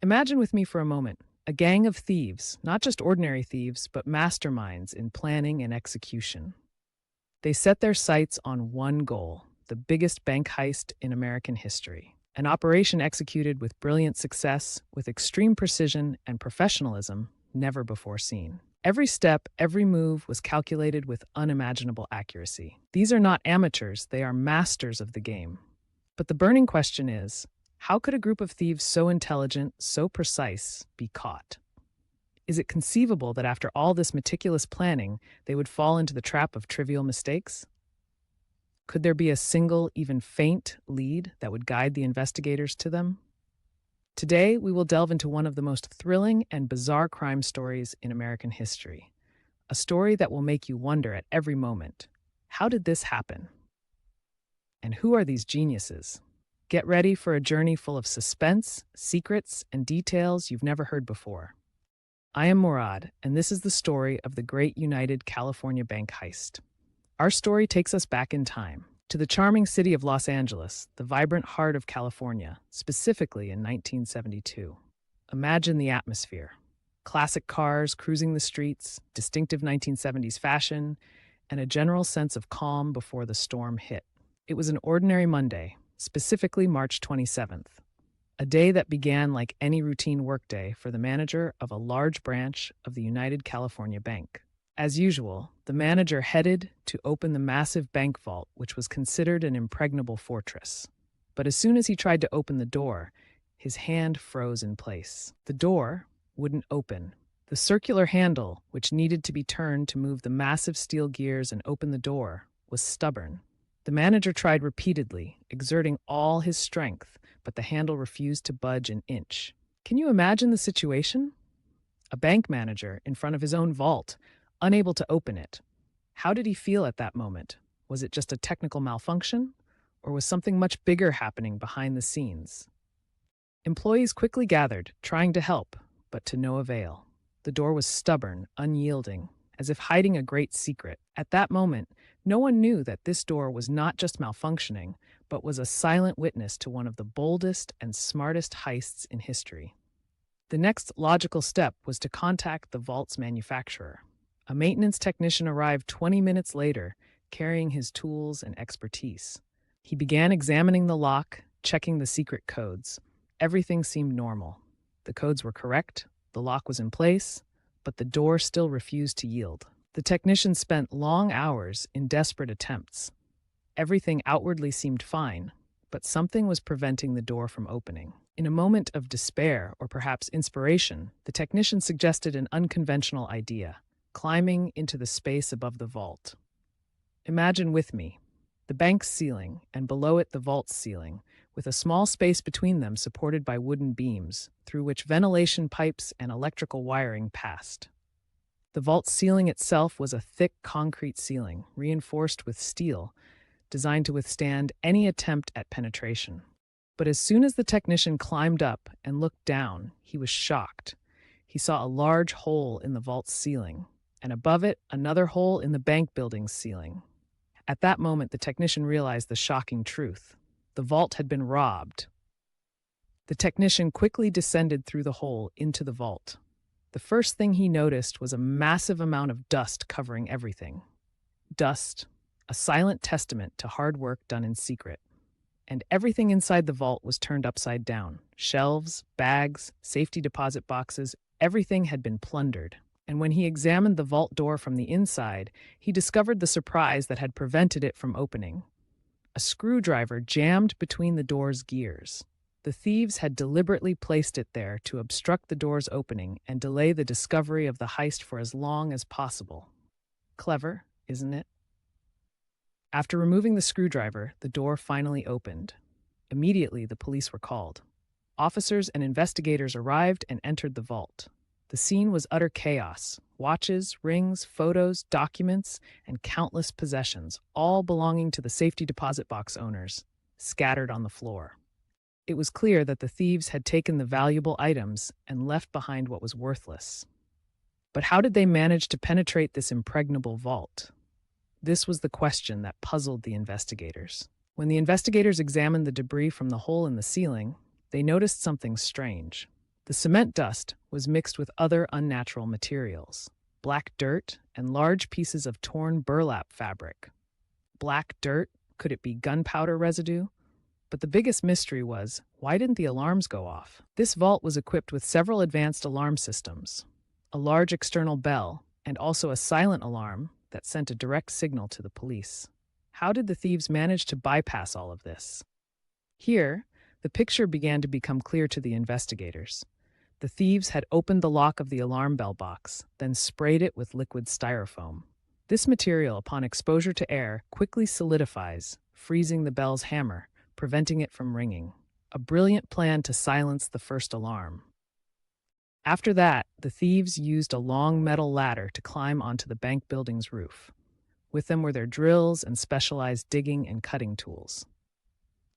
Imagine with me for a moment a gang of thieves, not just ordinary thieves, but masterminds in planning and execution. They set their sights on one goal: the biggest bank heist in American history. An operation executed with brilliant success, with extreme precision and professionalism never before seen. Every step, every move was calculated with unimaginable accuracy. These are not amateurs, they are masters of the game. But the burning question is, how could a group of thieves so intelligent, so precise, be caught? Is it conceivable that after all this meticulous planning, they would fall into the trap of trivial mistakes? Could there be a single, even faint, lead that would guide the investigators to them? Today, we will delve into one of the most thrilling and bizarre crime stories in American history. A story that will make you wonder at every moment, how did this happen? And who are these geniuses? Get ready for a journey full of suspense, secrets, and details you've never heard before. I am Murad, and this is the story of the Great United California Bank Heist. Our story takes us back in time, to the charming city of Los Angeles, the vibrant heart of California, specifically in 1972. Imagine the atmosphere. Classic cars cruising the streets, distinctive 1970s fashion, and a general sense of calm before the storm hit. It was an ordinary Monday, specifically March 27th. A day that began like any routine workday for the manager of a large branch of the United California Bank. As usual, the manager headed to open the massive bank vault, which was considered an impregnable fortress. But as soon as he tried to open the door, his hand froze in place. The door wouldn't open. The circular handle, which needed to be turned to move the massive steel gears and open the door, was stubborn. The manager tried repeatedly, exerting all his strength, but the handle refused to budge an inch. Can you imagine the situation? A bank manager in front of his own vault, unable to open it. How did he feel at that moment? Was it just a technical malfunction? Or was something much bigger happening behind the scenes? Employees quickly gathered, trying to help, but to no avail. The door was stubborn, unyielding, as if hiding a great secret. At that moment, no one knew that this door was not just malfunctioning, but was a silent witness to one of the boldest and smartest heists in history. The next logical step was to contact the vault's manufacturer. A maintenance technician arrived 20 minutes later, carrying his tools and expertise. He began examining the lock, checking the secret codes. Everything seemed normal. The codes were correct, the lock was in place, but the door still refused to yield. The technician spent long hours in desperate attempts. Everything outwardly seemed fine, but something was preventing the door from opening. In a moment of despair, or perhaps inspiration, the technician suggested an unconventional idea: climbing into the space above the vault. Imagine with me, the bank's ceiling, and below it the vault's ceiling, with a small space between them supported by wooden beams, through which ventilation pipes and electrical wiring passed. The vault's ceiling itself was a thick concrete ceiling, reinforced with steel, designed to withstand any attempt at penetration. But as soon as the technician climbed up and looked down, he was shocked. He saw a large hole in the vault's ceiling, and above it, another hole in the bank building's ceiling. At that moment, the technician realized the shocking truth. The vault had been robbed. The technician quickly descended through the hole into the vault. The first thing he noticed was a massive amount of dust covering everything. Dust, a silent testament to hard work done in secret. And everything inside the vault was turned upside down. Shelves, bags, safety deposit boxes, everything had been plundered. And when he examined the vault door from the inside, he discovered the surprise that had prevented it from opening. A screwdriver jammed between the door's gears. The thieves had deliberately placed it there to obstruct the door's opening and delay the discovery of the heist for as long as possible. Clever, isn't it? After removing the screwdriver, the door finally opened. Immediately, the police were called. Officers and investigators arrived and entered the vault. The scene was utter chaos. Watches, rings, photos, documents, and countless possessions, all belonging to the safety deposit box owners, scattered on the floor. It was clear that the thieves had taken the valuable items and left behind what was worthless. But how did they manage to penetrate this impregnable vault? This was the question that puzzled the investigators. When the investigators examined the debris from the hole in the ceiling, they noticed something strange. The cement dust was mixed with other unnatural materials, black dirt and large pieces of torn burlap fabric. Black dirt? Could it be gunpowder residue? But the biggest mystery was, why didn't the alarms go off? This vault was equipped with several advanced alarm systems, a large external bell, and also a silent alarm that sent a direct signal to the police. How did the thieves manage to bypass all of this? Here, the picture began to become clear to the investigators. The thieves had opened the lock of the alarm bell box, then sprayed it with liquid styrofoam. This material, upon exposure to air, quickly solidifies, freezing the bell's hammer, preventing it from ringing. A brilliant plan to silence the first alarm. After that, the thieves used a long metal ladder to climb onto the bank building's roof. With them were their drills and specialized digging and cutting tools.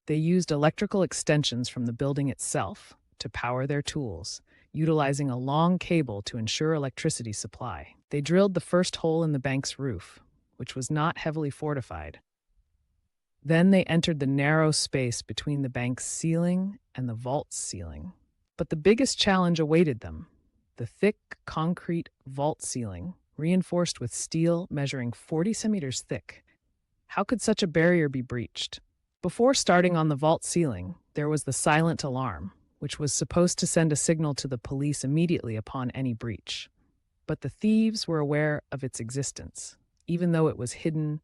They used electrical extensions from the building itself to power their tools, utilizing a long cable to ensure electricity supply. They drilled the first hole in the bank's roof, which was not heavily fortified. Then they entered the narrow space between the bank's ceiling and the vault's ceiling. But the biggest challenge awaited them: the thick concrete vault ceiling, reinforced with steel measuring 40 centimeters thick. How could such a barrier be breached? Before starting on the vault ceiling, there was the silent alarm, which was supposed to send a signal to the police immediately upon any breach. But the thieves were aware of its existence, even though it was hidden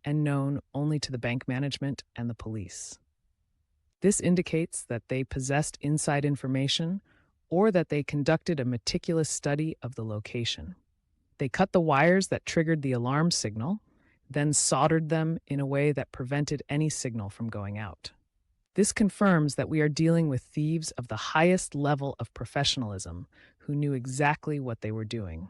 and known only to the bank management and the police. This indicates that they possessed inside information or that they conducted a meticulous study of the location. They cut the wires that triggered the alarm signal, then soldered them in a way that prevented any signal from going out. This confirms that we are dealing with thieves of the highest level of professionalism who knew exactly what they were doing.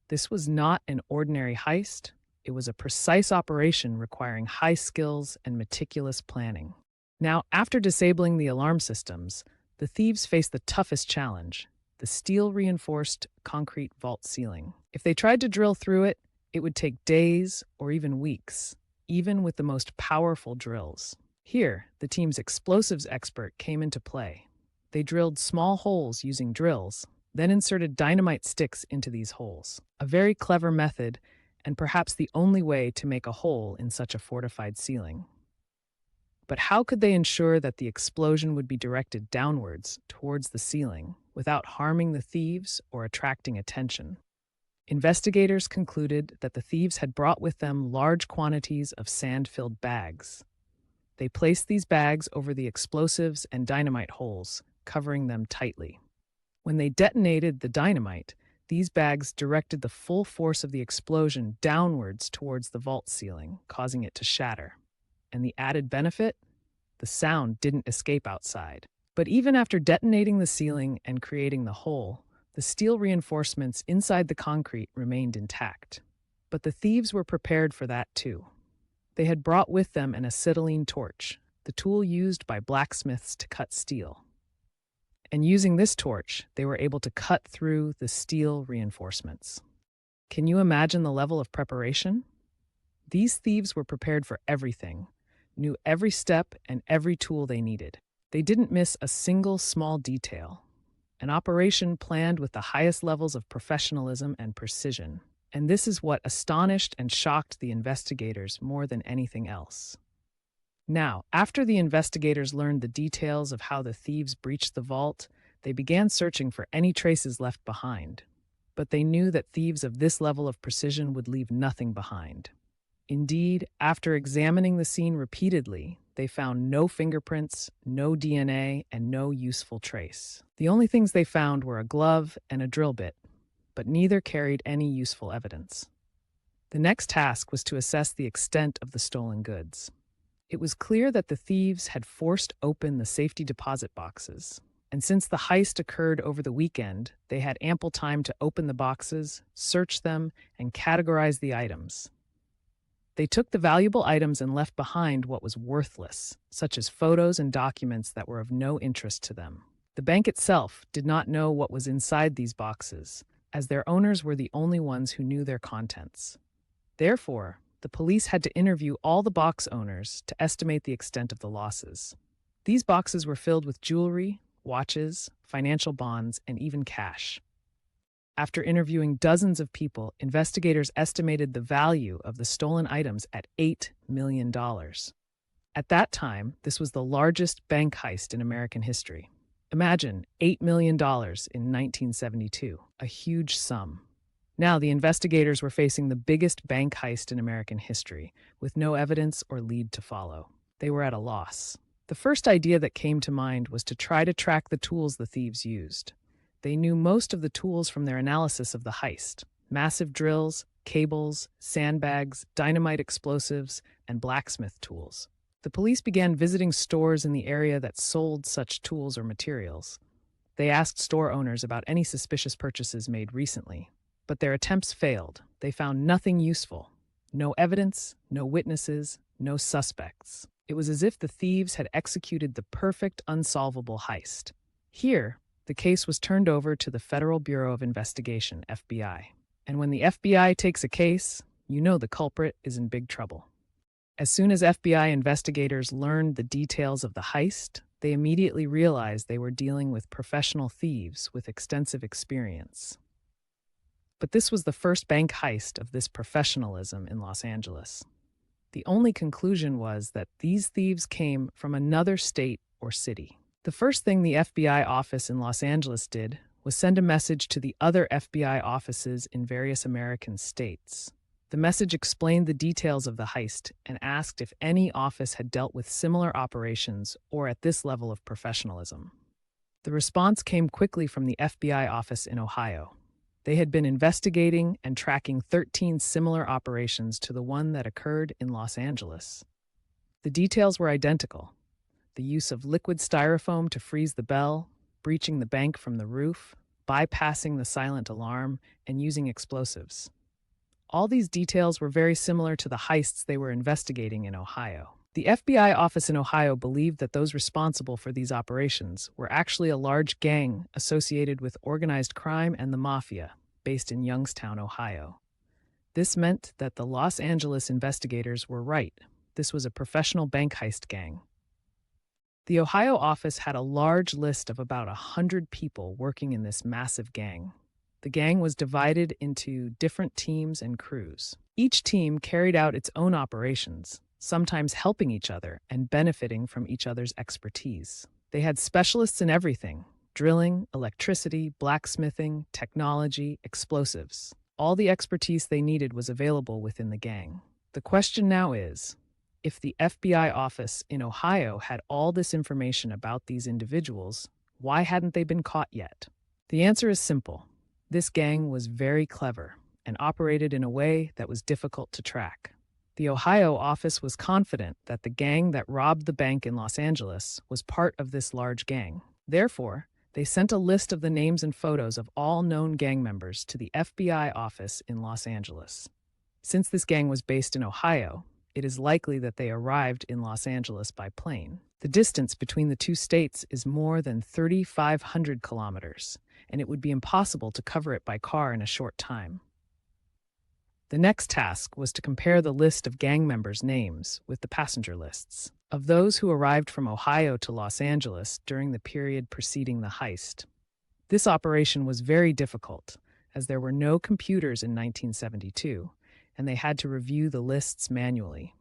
This was not an ordinary heist. It was a precise operation requiring high skills and meticulous planning. Now, after disabling the alarm systems, the thieves faced the toughest challenge: the steel-reinforced concrete vault ceiling. If they tried to drill through it, it would take days or even weeks, even with the most powerful drills. Here, the team's explosives expert came into play. They drilled small holes using drills, then inserted dynamite sticks into these holes. A very clever method, and perhaps the only way to make a hole in such a fortified ceiling. But how could they ensure that the explosion would be directed downwards, towards the ceiling, without harming the thieves or attracting attention? Investigators concluded that the thieves had brought with them large quantities of sand-filled bags. They placed these bags over the explosives and dynamite holes, covering them tightly. When they detonated the dynamite, these bags directed the full force of the explosion downwards towards the vault ceiling, causing it to shatter. And the added benefit? The sound didn't escape outside. But even after detonating the ceiling and creating the hole, the steel reinforcements inside the concrete remained intact. But the thieves were prepared for that too. They had brought with them an acetylene torch, the tool used by blacksmiths to cut steel. And using this torch, they were able to cut through the steel reinforcements. Can you imagine the level of preparation? These thieves were prepared for everything, knew every step and every tool they needed. They didn't miss a single small detail. An operation planned with the highest levels of professionalism and precision. And this is what astonished and shocked the investigators more than anything else. Now, after the investigators learned the details of how the thieves breached the vault, they began searching for any traces left behind. But they knew that thieves of this level of precision would leave nothing behind. Indeed, after examining the scene repeatedly, they found no fingerprints, no DNA, and no useful trace. The only things they found were a glove and a drill bit, but neither carried any useful evidence. The next task was to assess the extent of the stolen goods. It was clear that the thieves had forced open the safety deposit boxes, and since the heist occurred over the weekend, they had ample time to open the boxes, search them, and categorize the items. They took the valuable items and left behind what was worthless, such as photos and documents that were of no interest to them. The bank itself did not know what was inside these boxes, as their owners were the only ones who knew their contents. Therefore, the police had to interview all the box owners to estimate the extent of the losses. These boxes were filled with jewelry, watches, financial bonds, and even cash. After interviewing dozens of people, investigators estimated the value of the stolen items at $8 million. At that time, this was the largest bank heist in American history. Imagine $8 million in 1972, a huge sum. Now, the investigators were facing the biggest bank heist in American history, with no evidence or lead to follow. They were at a loss. The first idea that came to mind was to try to track the tools the thieves used. They knew most of the tools from their analysis of the heist: massive drills, cables, sandbags, dynamite explosives, and blacksmith tools. The police began visiting stores in the area that sold such tools or materials. They asked store owners about any suspicious purchases made recently, but their attempts failed. They found nothing useful. No evidence, no witnesses, no suspects. It was as if the thieves had executed the perfect unsolvable heist. Here, the case was turned over to the Federal Bureau of Investigation, FBI. And when the FBI takes a case, you know the culprit is in big trouble. As soon as FBI investigators learned the details of the heist, they immediately realized they were dealing with professional thieves with extensive experience. But this was the first bank heist of this professionalism in Los Angeles. The only conclusion was that these thieves came from another state or city. The first thing the FBI office in Los Angeles did was send a message to the other FBI offices in various American states. The message explained the details of the heist and asked if any office had dealt with similar operations or at this level of professionalism. The response came quickly from the FBI office in Ohio. They had been investigating and tracking 13 similar operations to the one that occurred in Los Angeles. The details were identical: the use of liquid styrofoam to freeze the bell, breaching the bank from the roof, bypassing the silent alarm, and using explosives. All these details were very similar to the heists they were investigating in Ohio. The FBI office in Ohio believed that those responsible for these operations were actually a large gang associated with organized crime and the mafia, based in Youngstown, Ohio. This meant that the Los Angeles investigators were right. This was a professional bank heist gang. The Ohio office had a large list of about 100 people working in this massive gang. The gang was divided into different teams and crews. Each team carried out its own operations, sometimes helping each other and benefiting from each other's expertise. They had specialists in everything: drilling, electricity, blacksmithing, technology, explosives. All the expertise they needed was available within the gang. The question now is, if the FBI office in Ohio had all this information about these individuals, why hadn't they been caught yet? The answer is simple. This gang was very clever and operated in a way that was difficult to track. The Ohio office was confident that the gang that robbed the bank in Los Angeles was part of this large gang. Therefore, they sent a list of the names and photos of all known gang members to the FBI office in Los Angeles. Since this gang was based in Ohio, it is likely that they arrived in Los Angeles by plane. The distance between the two states is more than 3,500 kilometers, and it would be impossible to cover it by car in a short time. The next task was to compare the list of gang members' names with the passenger lists of those who arrived from Ohio to Los Angeles during the period preceding the heist. This operation was very difficult, as there were no computers in 1972, and they had to review the lists manually.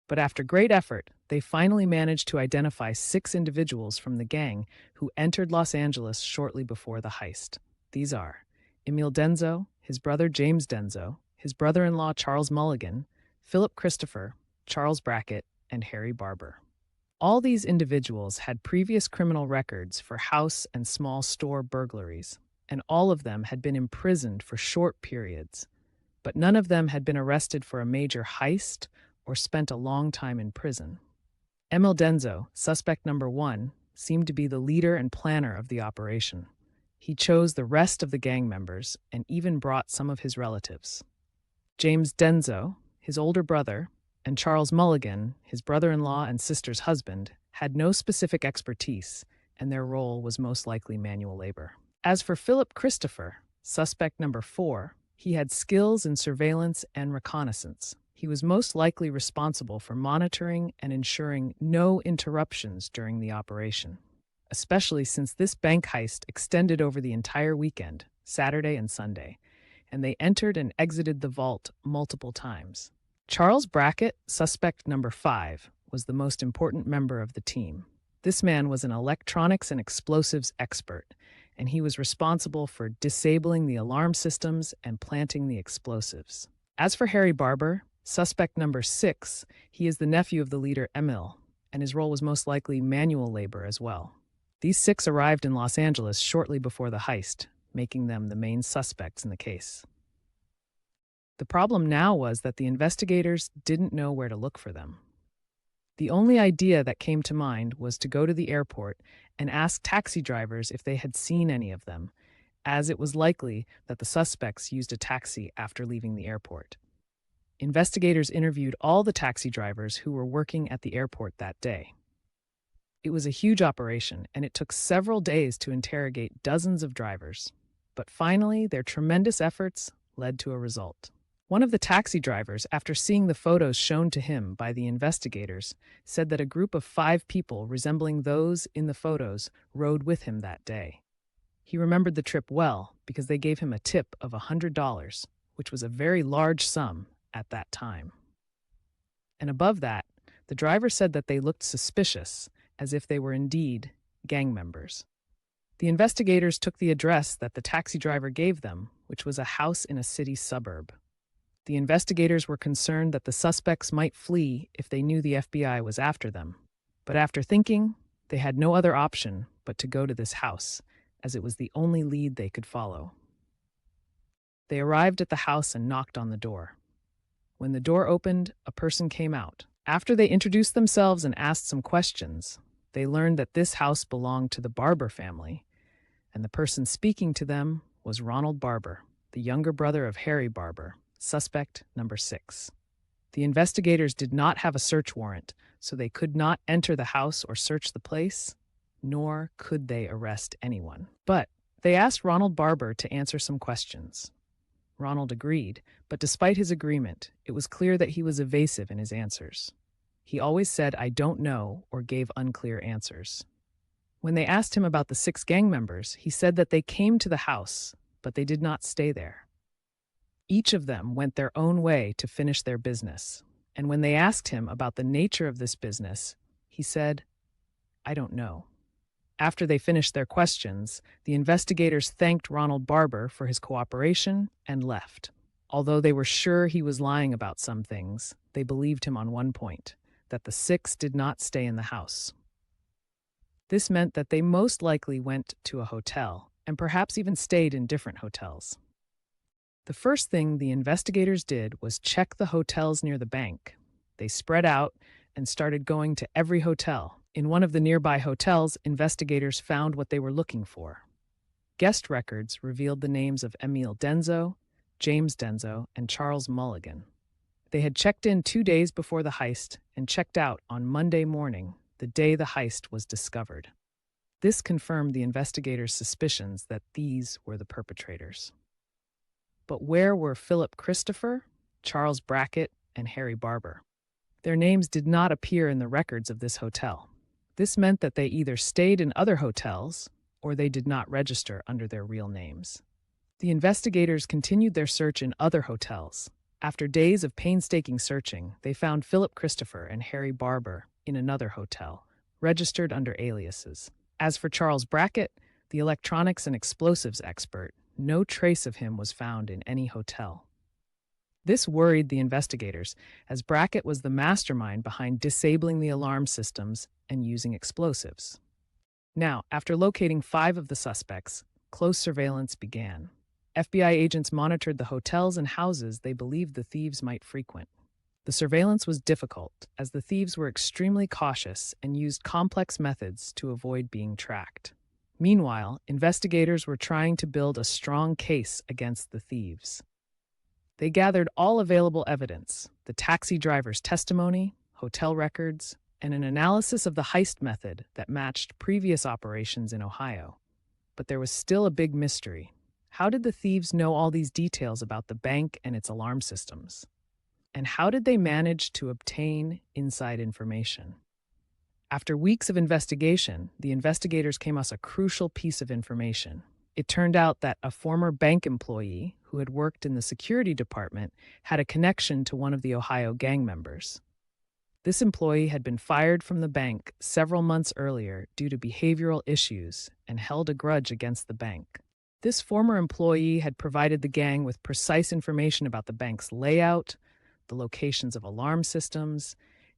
But after great effort, they finally managed to identify 6 individuals from the gang who entered Los Angeles shortly before the heist. These are Emil Denzo, his brother James Denzo, his brother-in-law Charles Mulligan, Philip Christopher, Charles Brackett, and Harry Barber. All these individuals had previous criminal records for house and small store burglaries, and all of them had been imprisoned for short periods, but none of them had been arrested for a major heist or spent a long time in prison. Emil Denzo, suspect number 1, seemed to be the leader and planner of the operation. He chose the rest of the gang members and even brought some of his relatives. James Denzo, his older brother, and Charles Mulligan, his brother-in-law and sister's husband, had no specific expertise, and their role was most likely manual labor. As for Philip Christopher, suspect number 4, he had skills in surveillance and reconnaissance. He was most likely responsible for monitoring and ensuring no interruptions during the operation. especially since this bank heist extended over the entire weekend, Saturday and Sunday, and they entered and exited the vault multiple times. Charles Brackett, suspect number 5, was the most important member of the team. This man was an electronics and explosives expert, and he was responsible for disabling the alarm systems and planting the explosives. As for Harry Barber, suspect number 6, he is the nephew of the leader Emil, and his role was most likely manual labor as well. These 6 arrived in Los Angeles shortly before the heist, making them the main suspects in the case. The problem now was that the investigators didn't know where to look for them. The only idea that came to mind was to go to the airport and ask taxi drivers if they had seen any of them, as it was likely that the suspects used a taxi after leaving the airport. Investigators interviewed all the taxi drivers who were working at the airport that day. It was a huge operation, and it took several days to interrogate dozens of drivers. But finally, their tremendous efforts led to a result. One of the taxi drivers, after seeing the photos shown to him by the investigators, said that a group of 5 people resembling those in the photos rode with him that day. He remembered the trip well because they gave him a tip of $100, which was a very large sum at that time. And above that, the driver said that they looked suspicious, as if they were indeed gang members. The investigators took the address that the taxi driver gave them, which was a house in a city suburb. The investigators were concerned that the suspects might flee if they knew the FBI was after them. But after thinking, they had no other option but to go to this house, as it was the only lead they could follow. They arrived at the house and knocked on the door. When the door opened, a person came out. After they introduced themselves and asked some questions, they learned that this house belonged to the Barber family, and the person speaking to them was Ronald Barber, the younger brother of Harry Barber, suspect number 6. The investigators did not have a search warrant, so they could not enter the house or search the place, nor could they arrest anyone. But they asked Ronald Barber to answer some questions. Ronald agreed, but despite his agreement, it was clear that he was evasive in his answers. He always said, "I don't know," or gave unclear answers. When they asked him about the 6 gang members, he said that they came to the house, but they did not stay there. Each of them went their own way to finish their business, and when they asked him about the nature of this business, he said, "I don't know." After they finished their questions, the investigators thanked Ronald Barber for his cooperation and left. Although they were sure he was lying about some things, they believed him on one point, that the 6 did not stay in the house. This meant that they most likely went to a hotel, and perhaps even stayed in different hotels. The first thing the investigators did was check the hotels near the bank. They spread out and started going to every hotel. In one of the nearby hotels, investigators found what they were looking for. Guest records revealed the names of Emil Denzo, James Denzo, and Charles Mulligan. They had checked in 2 days before the heist and checked out on Monday morning, the day the heist was discovered. This confirmed the investigators' suspicions that these were the perpetrators. But where were Philip Christopher, Charles Brackett, and Harry Barber? Their names did not appear in the records of this hotel. This meant that they either stayed in other hotels or they did not register under their real names. The investigators continued their search in other hotels. After days of painstaking searching, they found Philip Christopher and Harry Barber in another hotel, registered under aliases. As for Charles Brackett, the electronics and explosives expert, no trace of him was found in any hotel. This worried the investigators, as Brackett was the mastermind behind disabling the alarm systems and using explosives. Now, after locating 5 of the suspects, close surveillance began. FBI agents monitored the hotels and houses they believed the thieves might frequent. The surveillance was difficult, as the thieves were extremely cautious and used complex methods to avoid being tracked. Meanwhile, investigators were trying to build a strong case against the thieves. They gathered all available evidence, the taxi driver's testimony, hotel records, and an analysis of the heist method that matched previous operations in Ohio. But there was still a big mystery. How did the thieves know all these details about the bank and its alarm systems? And how did they manage to obtain inside information? After weeks of investigation, the investigators came us a crucial piece of information. It turned out that a former bank employee who had worked in the security department had a connection to one of the Ohio gang members. This employee had been fired from the bank several months earlier due to behavioral issues and held a grudge against the bank. This former employee had provided the gang with precise information about the bank's layout, the locations of alarm systems,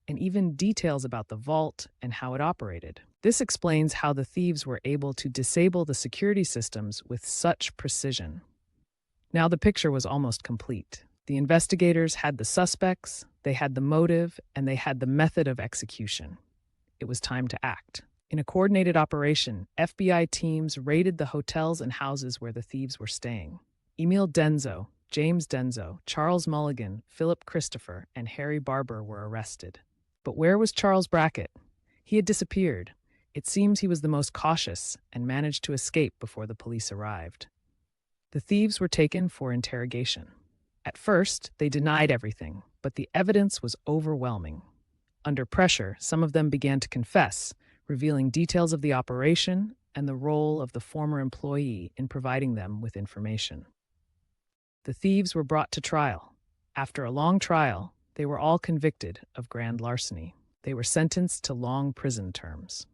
and even details about the vault and how it operated. This explains how the thieves were able to disable the security systems with such precision. Now the picture was almost complete. The investigators had the suspects, they had the motive, and they had the method of execution. It was time to act. In a coordinated operation, FBI teams raided the hotels and houses where the thieves were staying. Emil Denzo, James Denzo, Charles Mulligan, Philip Christopher, and Harry Barber were arrested. But where was Charles Brackett? He had disappeared. It seems he was the most cautious and managed to escape before the police arrived. The thieves were taken for interrogation. At first, they denied everything, but the evidence was overwhelming. Under pressure, some of them began to confess, revealing details of the operation and the role of the former employee in providing them with information. The thieves were brought to trial. After a long trial, they were all convicted of grand larceny. They were sentenced to long prison terms.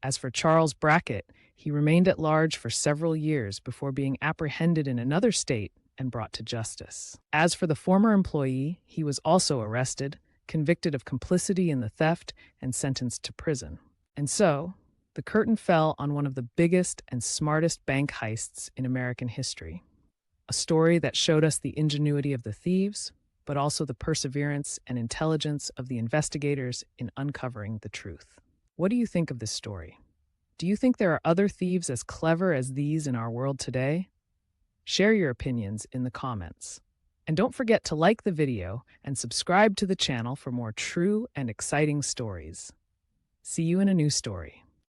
As for Charles Brackett, he remained at large for several years before being apprehended in another state and brought to justice. As for the former employee, he was also arrested, convicted of complicity in the theft, and sentenced to prison. And so, the curtain fell on one of the biggest and smartest bank heists in American history. A story that showed us the ingenuity of the thieves, but also the perseverance and intelligence of the investigators in uncovering the truth. What do you think of this story? Do you think there are other thieves as clever as these in our world today? Share your opinions in the comments. And don't forget to like the video and subscribe to the channel for more true and exciting stories. See you in a new story.